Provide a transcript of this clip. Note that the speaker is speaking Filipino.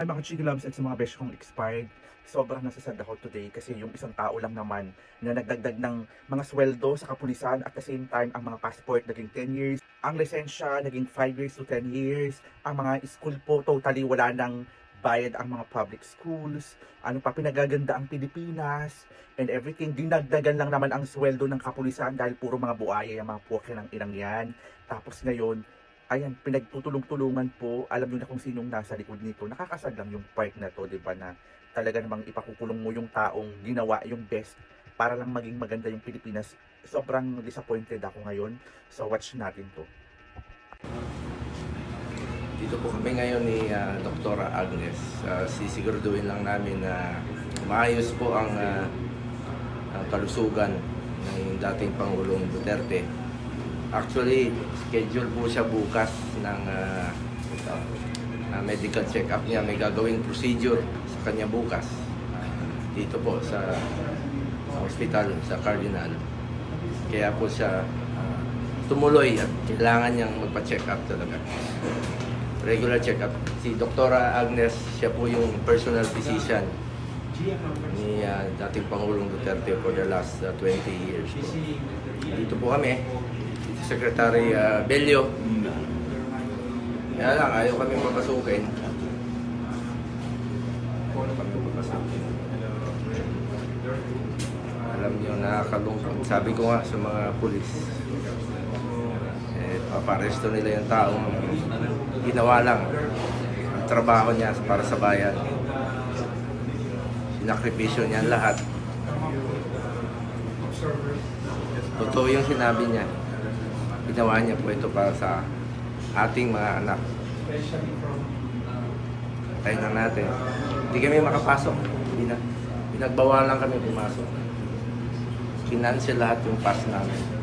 Ay mga chikilabs at sa mga besh kong expired, sobrang nasasad ako today kasi yung isang tao lang naman na nagdagdag ng mga sweldo sa kapulisan at the same time ang mga passport naging 10 years, ang lisensya naging 5 years to 10 years, ang mga school po totally wala nang bayad ang mga public schools, ano pa pinagaganda ang Pilipinas and everything, dinagdagan lang naman ang sweldo ng kapulisan dahil puro mga buaya yung mga puwake ng inang yan. Tapos ngayon, ayan, pinagtutulong-tulungan po. Alam niyo na kung sinong nasa likod nito. Nakakasad lang yung part na to, 'di ba, na talaga namang ipakukulong mo yung taong ginawa yung best para lang maging maganda yung Pilipinas. Sobrang disappointed ako ngayon. So watch natin to. Dito po kami ngayon ni Dr. Agnes. Sisiguraduhin lang namin na maayos po ang kalusugan ng dating Pangulong Duterte. Actually, schedule po siya bukas ng medical check-up niya. May gagawing procedure sa kanya bukas. Dito po sa hospital, sa Cardinal. Kaya po siya tumuloy at kailangan niyang magpa-check up talaga. Regular check-up. Si Dr. Agnes, siya po yung personal physician ni dating Pangulong Duterte for the last 20 years po. Dito po kami, Secretary Bello. Kaya lang, ayaw kami papasukin. Ayaw kami papasukin. Alam niyo, nakakalungkot. Sabi ko nga sa mga pulis, paparesto nila yung taong ginawa lang ang trabaho niya para sa bayan. Sinakripisyo niya lahat. Totoo yung sinabi niya. Ginawa niya po ito para sa ating mga anak. Tayo na natin. Hindi kami makapasok. Pinagbawalan kami pumasok. Kinansel lahat yung pass namin.